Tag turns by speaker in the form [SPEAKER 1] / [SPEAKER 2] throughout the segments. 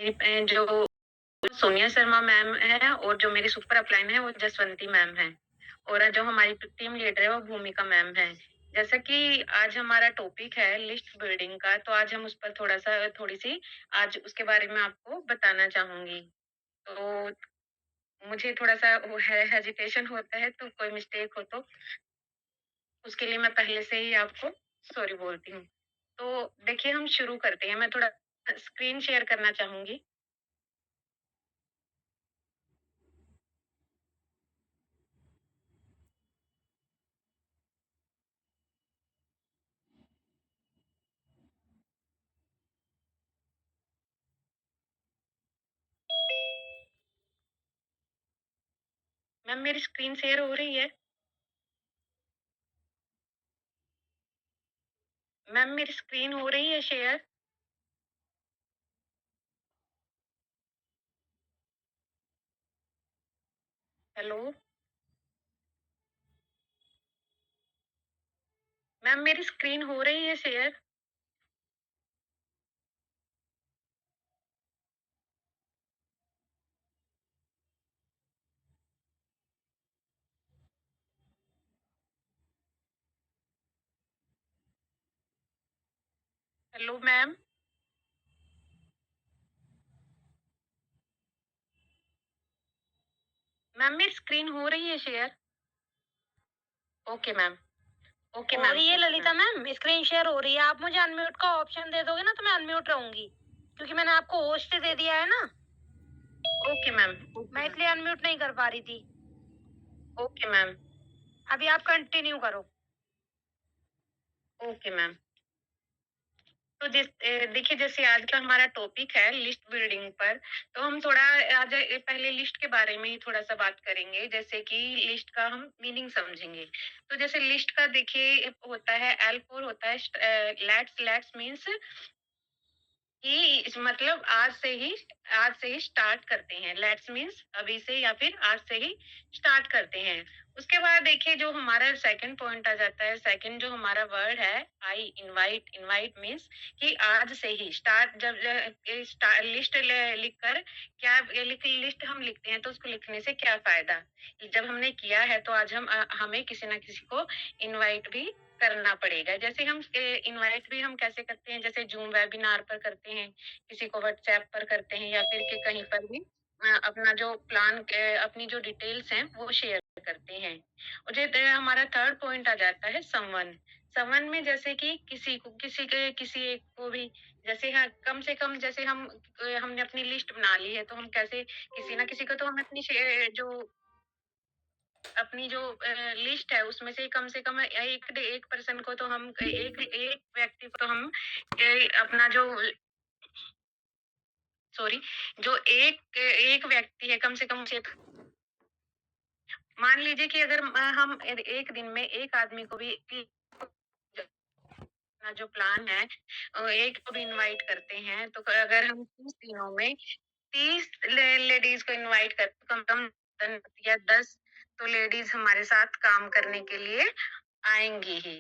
[SPEAKER 1] जो सोनिया शर्मा मैम है और जो मेरी सुपर अपलाइन है वो जसवंती मैम है और जो हमारी टीम लीडर है वो भूमिका मैम है। जैसा कि आज हमारा टॉपिक है लिस्ट बिल्डिंग का, तो आज हम उस पर थोड़ी-सी आज उसके बारे में आपको बताना चाहूँगी। तो मुझे थोड़ा-सा वो है हेजिटेशन होता है, तो कोई मिस्टेक हो तो उसके लिए मैं पहले से ही आपको सॉरी बोलती हूँ। तो देखिए हम शुरू करते हैं। मैं थोड़ा स्क्रीन शेयर करना चाहूँगी। मैम मेरी स्क्रीन शेयर हो रही है? मैम मेरी स्क्रीन हो रही है शेयर? हेलो? मैम मेरी स्क्रीन हो रही है शेयर? Hello ma'am? मैम मेरी स्क्रीन हो रही है शेयर? Okay ma'am. ओके
[SPEAKER 2] हो
[SPEAKER 1] मैम,
[SPEAKER 2] रही है
[SPEAKER 1] okay
[SPEAKER 2] Lalita
[SPEAKER 1] ma'am.
[SPEAKER 2] Ma'am, screen share हो रही है। आप मुझे अनम्यूट का ऑप्शन दे दोगे ना तो मैं अनम्यूट रहूंगी, क्योंकि मैंने आपको होस्ट दे दिया है ना।
[SPEAKER 1] ओके मैम, ओके
[SPEAKER 2] मैं
[SPEAKER 1] मैम।
[SPEAKER 2] इसलिए अनम्यूट नहीं कर पा रही थी।
[SPEAKER 1] ओके मैम,
[SPEAKER 2] अभी आप कंटिन्यू करो।
[SPEAKER 1] Okay ma'am. देखिए जैसे आज का हमारा टॉपिक है लिस्ट बिल्डिंग पर, तो हम थोड़ा आज पहले लिस्ट के बारे में ही थोड़ा-सा बात करेंगे, जैसे कि लिस्ट का हम मीनिंग समझेंगे। तो जैसे लिस्ट का देखिए होता है L4 होता है लेट्स लेट्स मीन्स कि मतलब आज से ही स्टार्ट करते हैं। लेट्स मीन्स अभी से या फिर आज से ही स्टार्ट करते हैं। उसके बाद देखिए जो हमारा सेकंड पॉइंट आ जाता है, सेकंड जो हमारा वर्ड है आई इनवाइट, इनवाइट मीन्स कि आज से ही स्टार्ट जब लिस्ट लिखकर क्या लिस्ट हम लिखते हैं तो उसको लिखने से क्या फायदा? जब हमने किया है तो आज हमें किसी ना किसी को इनवाइट भी करना पड़ेगा। जैसे हम इनवाइट भी हम कैसे करते हैं, जैसे ज़ूम वेबिनार पर करते हैं, किसी को व्हाट्सएप पर करते हैं या फिर कि कहीं पर भी अपना जो अपनी जो डिटेल्स हैं वो शेयर करते हैं। और हमारा थर्ड पॉइंट आ जाता है समवन। समवन में जैसे कि किसी एक को भी जैसे हाँ, कम से कम जैसे हमने अपनी लिस्ट बना ली है तो हम कैसे किसी ना किसी को तो हम अपनी जो लिस्ट है उसमें से कम एक एक पर्सन को तो हम एक एक व्यक्ति को तो हम अपना जो सॉरी जो एक व्यक्ति है कम से कम उसे मान लीजिए कि अगर हम एक दिन में एक आदमी को भी अपना जो प्लान है एक को भी इनवाइट करते हैं तो अगर हम 30 दिनों में 30 लेडीज को इनवाइट कर कम कम 10 तो लेडीज हमारे साथ काम करने के लिए आएंगी ही।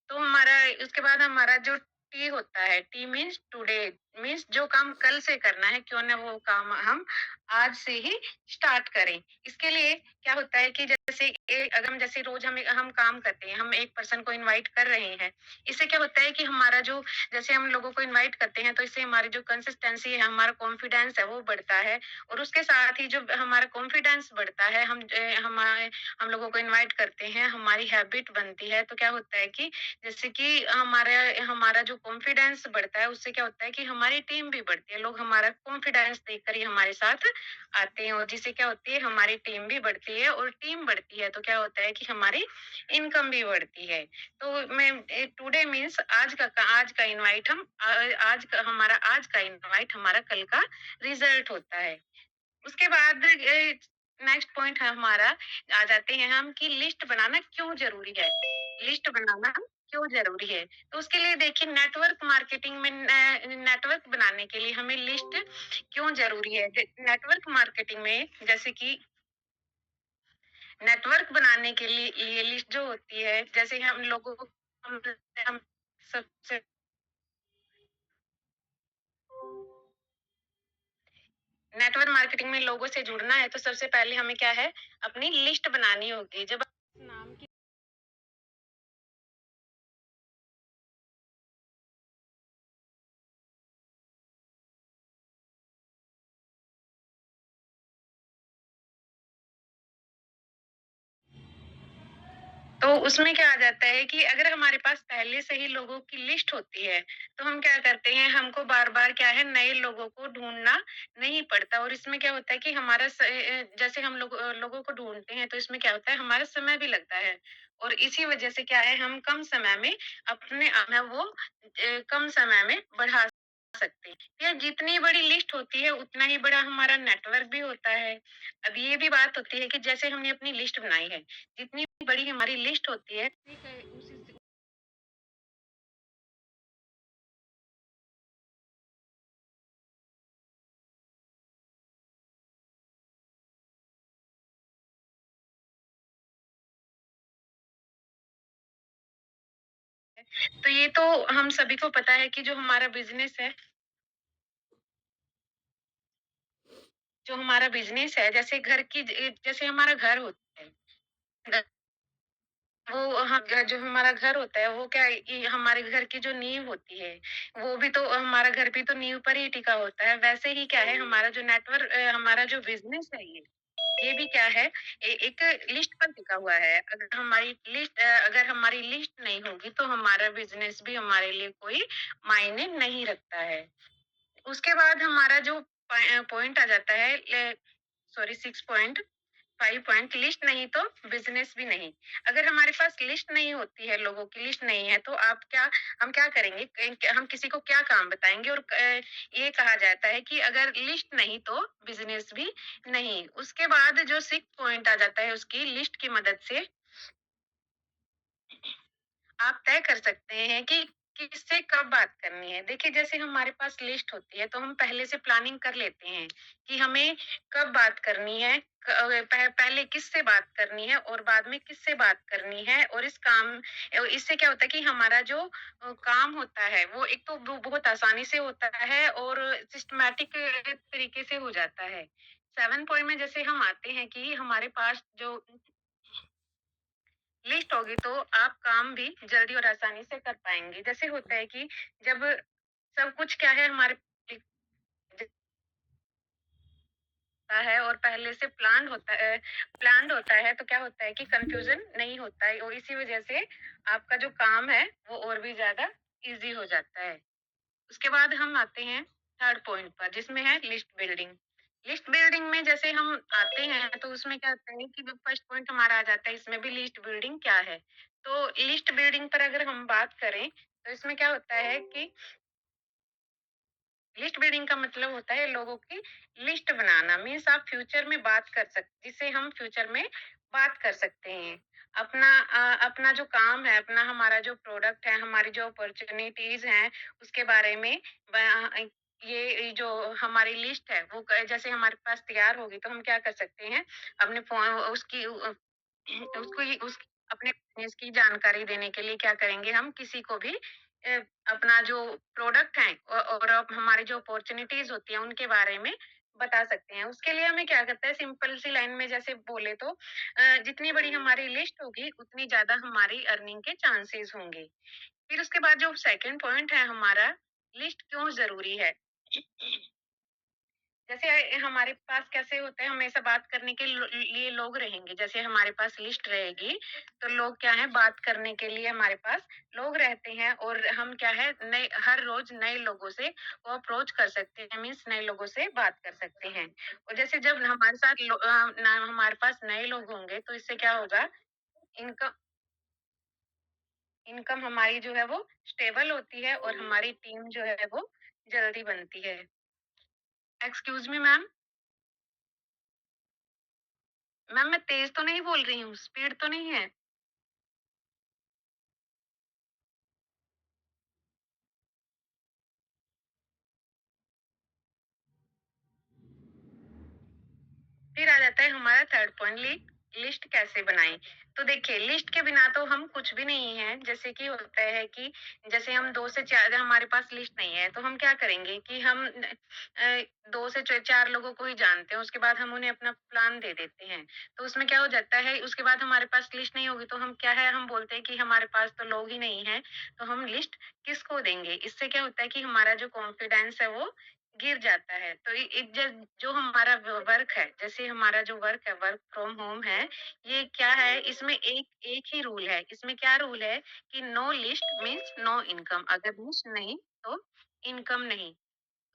[SPEAKER 1] तो हमारा उसके बाद हमारा जो टी होता है, टी मीन्स टुडे मीन्स जो काम कल से करना है क्यों ना वो काम हम आज से ही स्टार्ट करें। इसके लिए क्या होता है कि जैसे अगर हम जैसे रोज हम काम करते हैं, हम एक पर्सन को इनवाइट कर रहे हैं। इससे क्या होता है कि हमारा जो जैसे हम लोगों को इनवाइट करते हैं तो इससे हमारी जो कंसिस्टेंसी है, हमारा कॉन्फिडेंस है वो बढ़ता है और उसके साथ ही जो हमारा कॉन्फिडेंस बढ़ता है, हम लोगों को इनवाइट करते हैं, हमारी हैबिट बनती है। तो क्या होता है कि जैसे कि हमारा हमारा जो कॉन्फिडेंस बढ़ता है उससे क्या होता है कि हमारी टीम भी बढ़ती है। लोग हमारा कॉन्फिडेंस देखकर ही हमारे साथ आते हैं और जिससे क्या होती है हमारी टीम भी बढ़ती है और टीम बढ़ती है तो क्या होता है कि हमारी इनकम भी बढ़ती है। तो मैं टुडे मीन्स आज का इनवाइट आज का इनवाइट हमारा कल का रिजल्ट होता है। उसके बाद नेक्स्ट पॉइंट है हमारा आ जाते हैं हम कि लिस्ट बनाना क्यों जरूरी है। लिस्ट बनाना क्यों जरूरी है तो उसके लिए देखिए नेटवर्क मार्केटिंग में नेटवर्क बनाने के लिए हमें लिस्ट क्यों जरूरी है। नेटवर्क मार्केटिंग में जैसे कि नेटवर्क बनाने के लिए लिस्ट जो होती है जैसे हम लोगों को हम सबसे नेटवर्क मार्केटिंग में लोगों से जुड़ना है तो सबसे पहले हमें क्या है, अपनी लिस्ट बनानी होगी। जब नाम की तो उसमें क्या आ जाता है कि अगर हमारे पास पहले से ही लोगों की लिस्ट होती है, तो हम क्या करते हैं, हमको बार-बार क्या है, नए लोगों को ढूँढना नहीं पड़ता और इसमें क्या होता है कि हमारा जैसे हम लोगों को ढूँढते हैं, तो इसमें क्या होता है, हमारा समय भी लगता है और इसी वजह से क्या है, हम कम समय में अपने वो कम समय में बढ़ा सकते हैं। या जितनी बड़ी लिस्ट होती है, उतना ही बड़ा हमारा नेटवर्क भी होता है। अब ये भी बात होती है कि जैसे हमने अपनी लिस्ट बनाई है, जितनी बड़ी हमारी लिस्ट होती है, ठीक है, उसी से तो ये तो हम सभी को पता है कि जो हमारा बिज़नेस है, जैसे जैसे हमारा घर होता है, घ वो हाँ, जो हमारा घर होता है, वो क्या है, ये हमारे घर की जो नींव होती है, वो भी तो हमारा घर भी तो नींव पर ही टिका होता है। वैसे ही क्या है, हमारा जो बिज़नेस है ये भी क्या है, एक लिस्ट पर टिका हुआ है। अगर हमारी लिस्ट नहीं होगी तो हमारा बिज़नेस भी हमारे लिए कोई मायने नहीं रखता है। उसके बाद हमारा जो पॉइंट आ जाता है, 6 पॉइंट, 5 पॉइंट, लिस्ट नहीं तो बिज़नेस भी नहीं। अगर हमारे पास लिस्ट नहीं होती है, लोगों की लिस्ट नहीं है, तो हम क्या करेंगे? हम किसी को क्या काम बताएँगे? और ये कहा जाता है कि अगर लिस्ट नहीं तो बिज़नेस भी नहीं। उसके बाद जो 6 पॉइंट आ जाता है, उसकी लिस्ट की मदद से आप तय कर सकते हैं कि किससे कब बात करनी है। देखिए, जैसे हमारे पास लिस्ट होती है, तो हम पहले से प्लानिंग कर लेते हैं कि हमें कब बात करनी है, पहले किससे बात करनी है और बाद में किससे बात करनी है। और इससे क्या होता है कि हमारा जो काम होता है, वो एक तो बहुत आसानी से होता है और सिस्टमैटिक तरीके से हो जाता है। 7 पॉइंट में जैसे हम आते हैं कि हमारे पास जो लिस्ट होगी तो आप काम भी जल्दी और आसानी से कर पाएँगे। जैसे होता है कि जब सब कुछ क्या है, हमारे होता है और पहले से प्लान्ड होता है, तो क्या होता है कि कन्फ्यूज़न नहीं होता है और इसी वज़ह से आपका जो काम है वो और भी ज़्यादा ईज़ी हो जाता है। उसके बाद हम आते हैं थर्ड पॉइंट पर, जिसमें है लिस्ट बिल्डिंग। लिस्ट बिल्डिंग में जैसे हम आते हैं तो उसमें क्या होता है कि फर्स्ट पॉइंट हमारा आ जाता है, इसमें भी लिस्ट बिल्डिंग क्या है। तो लिस्ट बिल्डिंग पर अगर हम बात करें तो इसमें क्या होता है कि लिस्ट बिल्डिंग का मतलब होता है लोगों की लिस्ट बनाना। मीन्स आप फ्यूचर में बात कर सकते जिससे हम फ्यूचर में बात कर सकते हैं। अपना जो काम है, अपना हमारा जो प्रोडक्ट है, हमारी जो अपॉर्चुनिटीज हैं, उसके बारे में ये जो हमारी लिस्ट है, जैसे हमारे पास तैयार होगी तो हम क्या कर सकते हैं, अपने फोन उसकी उसको ही उस अपने बिज़नेस की जानकारी देने के लिए क्या करेंगे, हम किसी को भी अपना जो प्रोडक्ट है और अब हमारी जो अपॉर्च्युनिटीज़ होती हैं, उनके बारे में बता सकते हैं। उसके लिए हमें क्या करता है, सिंपल सी लाइन में जैसे बोले तो जितनी बड़ी हमारी लिस्ट होगी, उतनी ज़्यादा हमारी अर्निंग के चांसेस होंगे। फिर उसके बाद जो सेकंड पॉइंट है हमारा, लिस्ट क्यों ज़रूरी है? जैसे हमारे पास कैसे होता है, हमेशा बात करने के लिए लोग रहेंगे। जैसे हमारे पास लिस्ट रहेगी, तो लोग क्या है, बात करने के लिए हमारे पास लोग रहते हैं और हम क्या है, नए हर रोज नए लोगों से वो अप्रोच कर सकते हैं, मीन्स नए लोगों से बात कर सकते हैं। और जैसे जब हमारे साथ हमारे पास नए लोग होंगे तो इससे क्या होगा, इनकम इनकम हमारी जो है वो स्टेबल होती है और हमारी टीम जो है वो जल्दी बनती है। Excuse me ma'am. मैम, मैं तेज तो नहीं बोल रही हूँ, स्पीड तो नहीं है? फिर आ जाता है हमारा थर्ड पॉइंट, लिस्ट कैसे बनाएँ? तो देखिए, लिस्ट के बिना तो हम कुछ भी नहीं है। जैसे कि होता है कि जैसे हम 2 से 4 हमारे पास लिस्ट नहीं है, तो हम क्या करेंगे कि हम 2 से च 4 लोगों को ही जानते हैं, उसके बाद हम उन्हें अपना प्लान दे देते हैं। तो उसमें क्या हो जाता है, उसके बाद हमारे पास लिस्ट नहीं होगी, तो हम क्या है, हम बोलते हैं कि हमारे पास तो लोग ही नहीं हैं, तो हम लिस्ट किसको देंगे? इससे क्या होता है कि हमारा जो कॉन्फिडेंस है, वो गिर जाता है। तो इ एक ज जो हमारा वर्क है, जैसे हमारा जो वर्क है, वर्क फ्रॉम होम है, ये क्या है, इसमें एक एक ही रूल है। इसमें क्या रूल है कि no list means no income. अगर लिस्ट नहीं तो इनकम नहीं।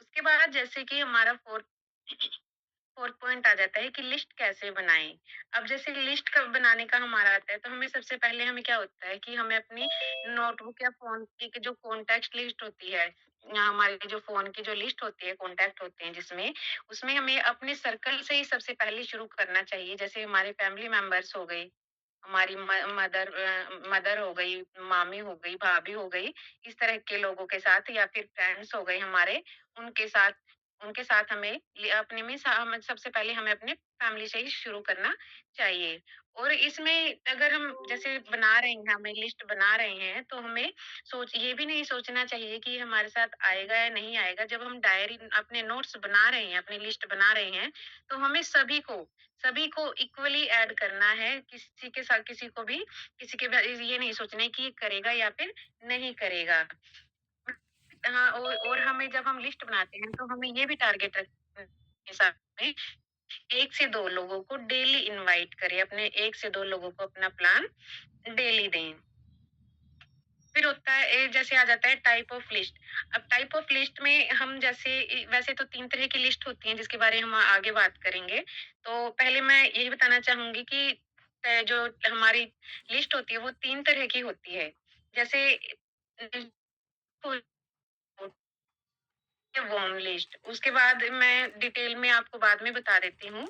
[SPEAKER 1] उसके बाद जैसे कि हमारा 4th पॉइंट आ जाता है कि लिस्ट कैसे बनाएँ। अब जैसे लिस्ट कब बनाने का हमारा आता है, तो हमें सबसे पहले हमें क्या होता है कि हमें अपनी नोटबुक या फ़ोन की जो कॉन्टैक्ट लिस्ट होती है, हमारे जो फ़ोन की जो लिस्ट होती है, कॉन्टैक्ट होते हैं जिसमें, उसमें हमें अपने सर्कल से ही सबसे पहले शुरू करना चाहिए। जैसे हमारे फैमिली मेंबर्स हो गए, हमारी मदर हो गई, मामी हो गई, भाभी हो गई, इस तरह के लोगों के साथ, या फिर फ्रेंड्स हो गए हमारे, उनके साथ उनके साथ हमें अपने में हम सबसे पहले हमें अपने फैमिली से ही शुरू करना चाहिए। और इसमें अगर हम जैसे बना रहे हैं, हमें लिस्ट बना रहे हैं, तो हमें ये भी नहीं सोचना चाहिए कि हमारे साथ आएगा या नहीं आएगा। जब हम डायरी अपने नोट्स बना रहे हैं, अपनी लिस्ट बना रहे हैं, तो हमें सभी को इक्वली ऐड करना है। किसी के साथ किसी के ये नहीं सोचना है कि ये करेगा या फिर नहीं करेगा। हाँ, और हमें जब हम लिस्ट बनाते हैं, तो हमें ये भी टारगेट रखना है के साथ में 1 से 2 लोगों को डेली इनवाइट करें, अपने 1 से 2 लोगों को अपना प्लान डेली दें। फिर होता है जैसे आ जाता है टाइप ऑफ लिस्ट। अब टाइप ऑफ लिस्ट में हम जैसे वैसे तो 3 तरह की लिस्ट होती हैं जिसके बारे हम आगे बात करेंगे। तो पहले मैं यही बताना चाहूँगी कि जो हमारी लिस्ट होती है वो 3 तरह की होती है। जैसे वार्म लिस्ट, उसके बाद मैं डिटेल में आपको बाद में बता देती हूँ।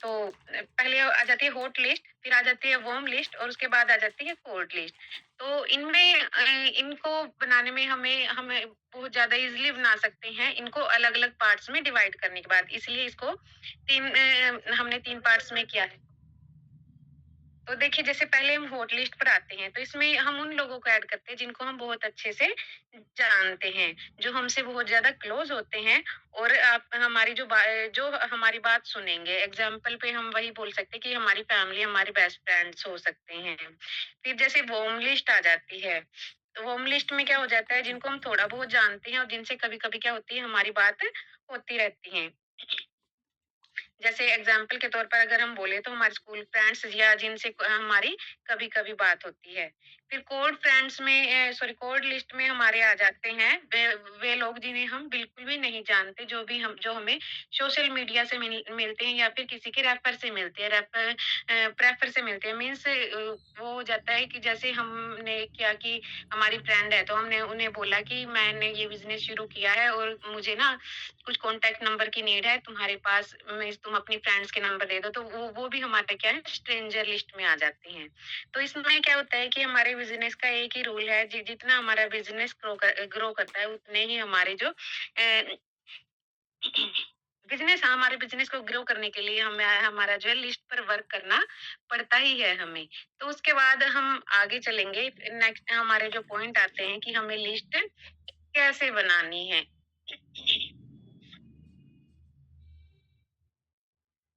[SPEAKER 1] तो पहले आ जाती है हॉट लिस्ट, फिर आ जाती है वार्म लिस्ट और उसके बाद आ जाती है कोल्ड लिस्ट। तो इनमें इनको बनाने में हमें हमें बहुत ज़्यादा ईज़िली बना सकते हैं, इनको अलग-अलग पार्ट्स में डिवाइड करने के बाद। इसलिए इसको 3 हमने 3 पार्ट्स में किया है। तो देखिए, जैसे पहले हम हॉट लिस्ट पर आते हैं, तो इसमें हम उन लोगों को ऐड करते हैं जिनको हम बहुत अच्छे से जानते हैं, जो हमसे बहुत ज़्यादा क्लोज़ होते हैं और आप हमारी जो हमारी बात सुनेंगे। एग्ज़ाम्पल पे हम वही बोल सकते हैं कि हमारी फैमिली, हमारे बेस्ट फ्रेंड्स हो सकते हैं। फिर जैसे वार्म लिस्ट आ जाती है, वार्म लिस्ट में क्या हो जाता है, जिनको हम थोड़ा बहुत जानते हैं और जिनसे कभी-कभी क्या होती है, हमारी बात होती रहती है। जैसे एग्जाम्पल के तौर पर अगर हम बोले, तो हमारे स्कूल फ्रेंड्स या जिनसे हमारी कभी-कभी बात होती है। फिर कोड फ्रेंड्स में कोड लिस्ट में हमारे आ जाते हैं वे लोग जिन्हें हम बिल्कुल भी नहीं जानते, जो हमें सोशल मीडिया से मिलते हैं या फिर किसी के रेफर से मिलते हैं, प्रेफर से मिलते हैं। मीन्स वो हो जाता है कि जैसे हमने किया कि हमारी फ्रेंड है, तो हमने उन्हें बोला कि मैंने ये बिज़नेस शुरू किया है और मुझे ना कुछ कॉन्टैक्ट नंबर की नीड है तुम्हारे पास, मैं तुम अपनी फ्रेंड्स के नंबर दे दो, तो वो भी हमारा क्या है, स्ट्रेंजर लिस्ट में आ जाते हैं। तो इसमें क्या होता है कि हमारे बिजनेस का एक ही रूल है, जितना हमारा बिजनेस ग्रो करता है, उतने ही हमारे बिजनेस को ग्रो करने के लिए हमें हमारा जो है लिस्ट पर वर्क करना पड़ता ही है हमें। तो उसके बाद हम आगे चलेंगे, नेक्स्ट हमारे जो पॉइंट आते हैं कि हमें लिस्ट कैसे बनानी है।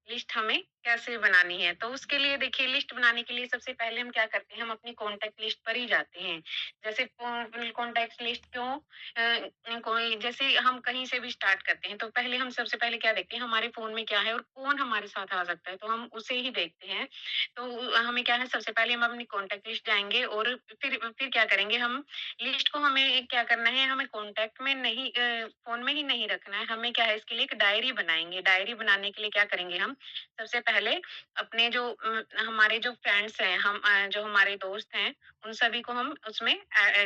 [SPEAKER 1] लिस्ट हमें कैसे बनानी है? तो उसके लिए देखिए, लिस्ट बनाने के लिए सबसे पहले हम क्या करते हैं, हम अपनी कॉन्टैक्ट लिस्ट पर ही जाते हैं। जैसे कॉन्टैक्ट लिस्ट क्यों कोई जैसे हम कहीं से भी स्टार्ट करते हैं, तो पहले हम सबसे पहले क्या देखते हैं, हमारे फ़ोन में क्या है और कौन हमारे साथ आ सकता है, तो हम उसे ही देखते हैं। तो हमें क्या है, सबसे पहले हम अपनी कॉन्टैक्ट लिस्ट जाएँगे और फिर क्या करेंगे हम, लिस्ट को हमें क्या करना है, हमें कॉन्टैक्ट में नहीं फ़ोन में ही नहीं रखना है, हमें क्या है, इसके लिए एक डायरी बनाएँगे। डायरी बनाने के लिए क्या करेंगे हम, सबसे पहले अपने जो हमारे जो फ्रेंड्स हैं, जो हमारे दोस्त हैं, उन सभी को हम उसमें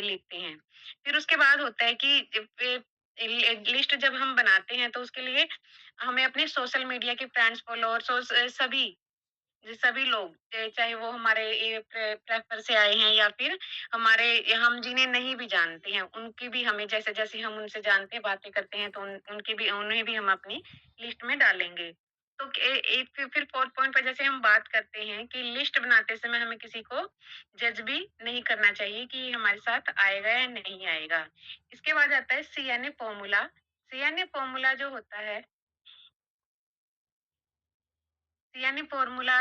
[SPEAKER 1] लिखते हैं। फिर उसके बाद होता है कि लिस्ट जब हम बनाते हैं, तो उसके लिए हमें अपने सोशल मीडिया के फ्रेंड्स, फॉलोअर्स और सभी लोग, चाहे वो हमारे ये प्रेफर से आए हैं या फिर हम जिन्हें नहीं भी जानते हैं, उनकी भी हमें, जैसे जैसे हम उनसे जानते हैं, बातें करते हैं, तो उन्हें भी हम अपनी लिस्ट में डालेंगे। तो एक फिर 4th पॉइंट पे जैसे हम बात करते हैं कि लिस्ट बनाते समय हमें किसी को जज भी नहीं करना चाहिए कि ये हमारे साथ आएगा या नहीं आएगा। इसके बाद आता है सीएनए फॉर्मूला। सीएनए फॉर्मूला जो होता है, यानी फॉर्मूला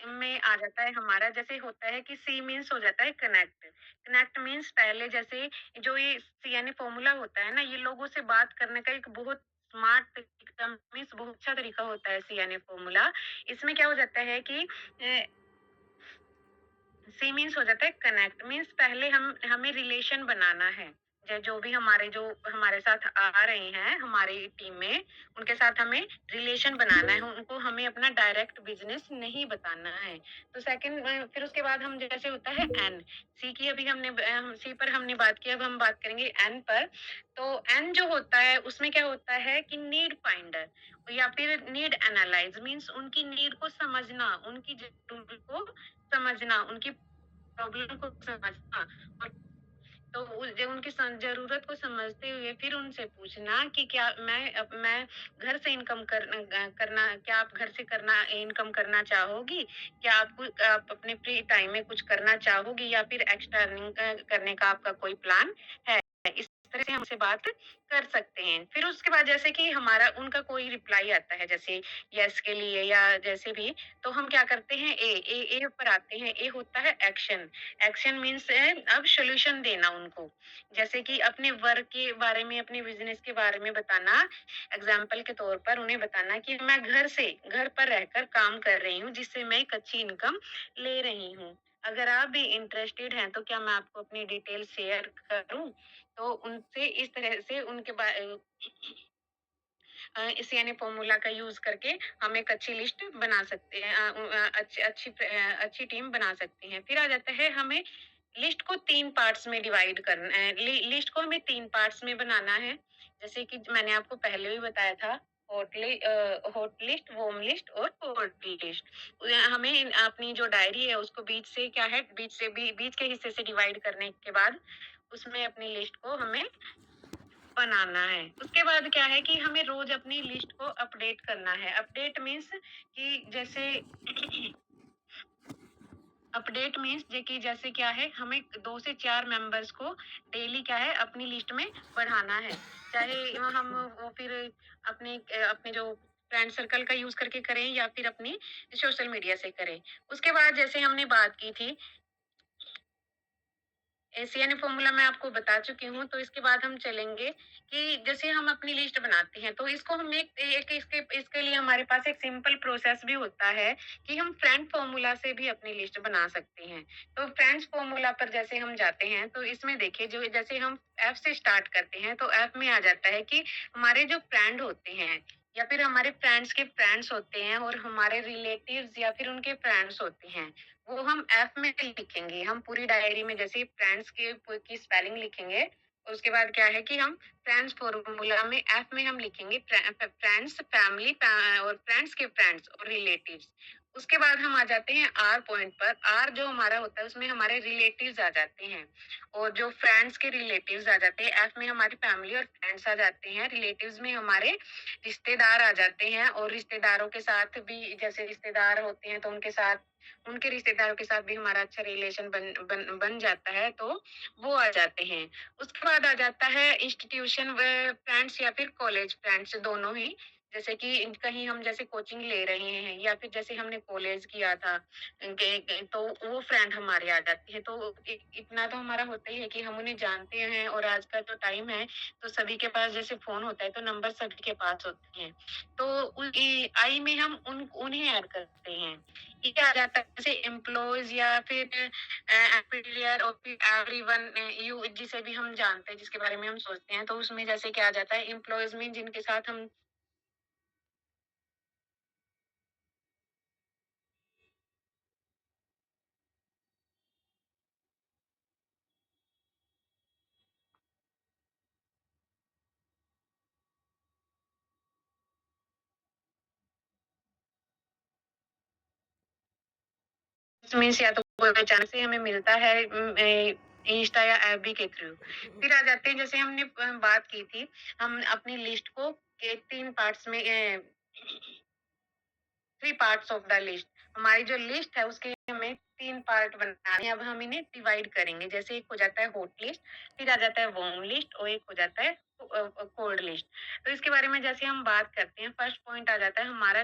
[SPEAKER 1] में आ जाता है हमारा, जैसे होता है कि सी मीन्स हो जाता है कनेक्ट। कनेक्ट मीन्स पहले जैसे जो ये सीएनए फॉर्मूला होता है ना, ये लोगों से बात करने का एक बहुत स्मार्ट तरीका मीन्स बहुत अच्छा तरीका होता है सीएनए फॉर्मूला। इसमें क्या हो जाता है कि सी मीन्स हो जाता है कनेक्ट मीन्स पहले हम हमें रिलेशन बनाना है। जो भी जो हमारे साथ आ रहे हैं हमारी टीम में, उनके साथ हमें रिलेशन बनाना है, उनको हमें अपना डायरेक्ट बिजनेस नहीं बताना है। तो सेकंड फिर उसके बाद हम जैसे होता है एन। सी की अभी सी पर हमने बात की, अब हम बात करेंगे एन पर। तो एन जो होता है उसमें क्या होता है कि नीड फाइंडर या फिर नीड एनालाइज मीन्स उनकी नीड को समझना, उनकी जरूरत को समझना, उनकी प्रॉब्लम को समझना। और तो जब उनकी ज़रूरत को समझते हुए फिर उनसे पूछना कि क्या मैं घर से करना, क्या आप घर से करना इनकम करना चाहोगी? क्या आप अपने फ्री टाइम में कुछ करना चाहोगी या फिर एक्स्ट्रा अर्निंग करने का आपका कोई प्लान है? इस तरह से हम उनसे बात कर सकते हैं। फिर उसके बाद जैसे कि हमारा उनका कोई रिप्लाई आता है जैसे यस के लिए या जैसे भी, तो हम क्या करते हैं ए पर आते हैं। ए होता है एक्शन। एक्शन मीन्स अब सॉल्यूशन देना उनको। जैसे कि अपने वर्क के बारे में, अपने बिज़नेस के बारे में बताना। एग्ज़ाम्पल के तौर पर उन्हें बताना कि मैं घर पर रहकर काम कर रही हूँ, जिससे मैं एक अच्छी इनकम ले रही हूँ। अगर आप भी इंटरेस्टेड हैं, तो क्या मैं आपको अपनी डिटेल शेयर करूँ? तो उनसे इस तरह से इस यानी फॉर्मूला का यूज़ करके हम एक अच्छी लिस्ट बना सकते हैं, अच्छी टीम बना सकते हैं। फिर आ जाता है हमें लिस्ट को 3 पार्ट्स में डिवाइड करना है। लिस्ट को हमें 3 पार्ट्स में बनाना है। जैसे कि मैंने आपको पहले भी बताया था, हॉट लिस्ट, वार्म लिस्ट और कोल्ड लिस्ट। हमें अपनी जो डायरी है उसको बीच के हिस्से से डिवाइड करने के बाद उसमें अपनी लिस्ट को हमें बनाना है। उसके बाद क्या है कि हमें रोज अपनी लिस्ट को अपडेट करना है। अपडेट मीन्स कि जैसे अपडेट मीन्स जे कि जैसे क्या है, हमें 2 से 4 मेंबर्स को डेली क्या है अपनी लिस्ट में बढ़ाना है। चाहे हम वो फिर अपने जो फ्रेंड सर्कल का यूज़ करके करें या फिर अपनी सोशल मीडिया से करें। उसके बाद जैसे हमने बात की थी, एशियन फॉर्मूला मैं आपको बता चुकी हूँ, तो इसके बाद हम चलेंगे कि जैसे हम अपनी लिस्ट बनाते हैं, तो इसको हम एक इसके लिए हमारे पास एक सिंपल प्रोसेस भी होता है कि हम फ्रेंड फॉर्मूला से भी अपनी लिस्ट बना सकते हैं। तो फ्रेंड्स फॉर्मूला पर जैसे हम जाते हैं, तो इसमें देखिए जो जैसे हम एफ से स्टार्ट करते हैं, तो एफ में आ जाता है कि हमारे जो फ्रेंड होते हैं या फिर हमारे फ्रेंड्स के फ्रेंड्स होते हैं और हमारे रिलेटिव्स या फिर उनके फ्रेंड्स होते हैं, वो हम एफ में लिखेंगे। हम पूरी डायरी में जैसे फ्रेंड्स की स्पेलिंग लिखेंगे, उसके बाद क्या है कि हम फ्रेंड्स फॉर्मूला में एफ में हम लिखेंगे फ्रेंड्स, फैमिली और फ्रेंड्स के फ्रेंड्स और रिलेटिव्स। उसके बाद हम आ जाते हैं आर पॉइंट पर। आर जो हमारा होता है उसमें हमारे रिलेटिव्स आ जाते हैं और जो फ्रेंड्स के रिलेटिव्स आ जाते हैं। एफ में हमारी फैमिली और फ्रेंड्स आ जाते हैं। रिलेटिव्स में हमारे रिश्तेदार आ जाते हैं और रिश्तेदारों के साथ भी जैसे रिश्तेदार होते हैं तो उनके रिश्तेदारों के साथ भी हमारा अच्छा रिलेशन बन जाता है, तो वो आ जाते हैं। उसके बाद आ जाता है इंस्टीट्यूशन फ्रेंड्स या फिर कॉलेज फ्रेंड्स, दोनों ही। जैसे कि कहीं हम जैसे कोचिंग ले रहे हैं या फिर जैसे हमने कॉलेज किया था, तो वो फ्रेंड हमारे आ जाते हैं। तो इतना तो हमारा होता ही है कि हम उन्हें जानते हैं, और आज का जो टाइम है तो सभी के पास जैसे फोन होता है तो नंबर सभी के पास होते हैं। तो आई में हम उन्हें ऐड करते हैं। ये आ जाता है जैसे एम्प्लॉयज या फिर एम्प्लॉयर और फिर एवरीवन, यू जिसे भी हम जानते हैं, जिसके बारे में हम सोचते हैं, तो उसमें जैसे क्या आ जाता है एम्प्लॉयज मीन जिनके साथ हम मीन्स या तो कोई पहचान से हमें मिलता है इंस्टा या एफबी के थ्रू। फिर आ जाते हैं जैसे हमने बात की थी, हम अपनी लिस्ट को के 3 पार्ट्स में 3 पार्ट्स ऑफ द लिस्ट। हमारी जो लिस्ट है उसके हमें 3 पार्ट बनाने हैं। अब हम इन्हें डिवाइड करेंगे। जैसे एक हो जाता है हॉट लिस्ट, फिर आ जाता है वार्म लिस्ट और एक हो जाता है कोल्ड लिस्ट। तो इसके बारे में जैसे हम बात करते हैं, फर्स्ट पॉइंट आ जाता है हमारा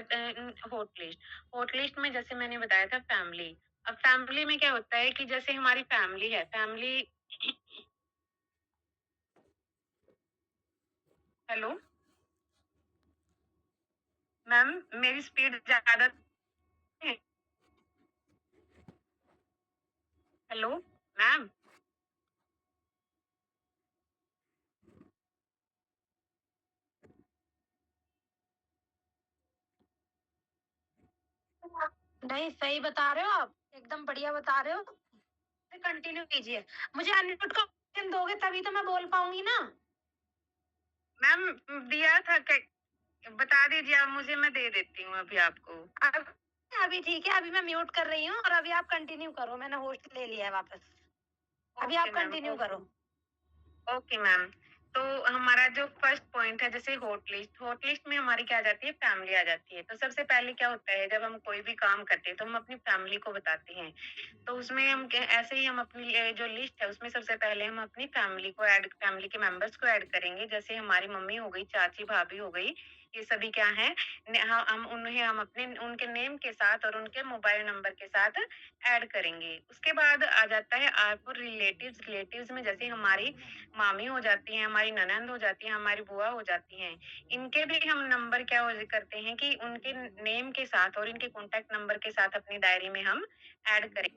[SPEAKER 1] हॉट लिस्ट। हॉट लिस्ट में जैसे मैंने बताया था फैमिली। अब फैमिली में क्या होता है कि जैसे हमारी फैमिली है, फैमिली हेलो मैम, मेरी स्पीड ज़्यादा है? Hello ma'am?
[SPEAKER 2] नहीं, सही बता रहे हो आप, एकदम बढ़िया बता रहे हो। कंटिन्यू कीजिए। मुझे अनम्यूट का ऑप्शन दोगे तभी तो मैं बोल पाऊंगी ना।
[SPEAKER 1] मैम दिया था बता दीजिए आप मुझे, मैं दे देती हूँ अभी आपको।
[SPEAKER 2] अब अभी ठीक है, अभी मैं म्यूट कर रही हूँ और अभी आप कंटिन्यू करो, मैंने होस्ट ले लिया है वापस। अभी
[SPEAKER 1] ओके
[SPEAKER 2] आप
[SPEAKER 1] मैम,
[SPEAKER 2] कंटिन्यू
[SPEAKER 1] ओके।
[SPEAKER 2] करो।
[SPEAKER 1] Okay ma'am. तो हमारा जो फर्स्ट पॉइंट है, जैसे हॉट लिस्ट में हमारी क्या आ जाती है, फैमिली आ जाती है। तो सबसे पहले क्या होता है, जब हम कोई भी काम करते हैं तो हम अपनी फैमिली को बताते हैं। तो उसमें हम ऐसे ही हम अपनी जो लिस्ट है उसमें सबसे पहले हम अपनी फैमिली के मेंबर्स को ऐड करेंगे। जैसे हमारी मम्मी हो गई, चाची भाभी हो गई, ये सभी क्या है, हम उन्हें हम अपने उनके नेम के साथ और उनके मोबाइल नंबर के साथ ऐड करेंगे। उसके बाद आ जाता है आपको रिलेटिव्स। रिलेटिव्स में जैसे हमारी मामी हो जाती हैं, हमारी ननंद हो जाती हैं, हमारी बुआ हो जाती हैं। इनके भी हम नंबर क्या करते हैं कि उनके नेम के साथ और इनके कॉन्टैक्ट नंबर के साथ अपनी डायरी में हम ऐड करें।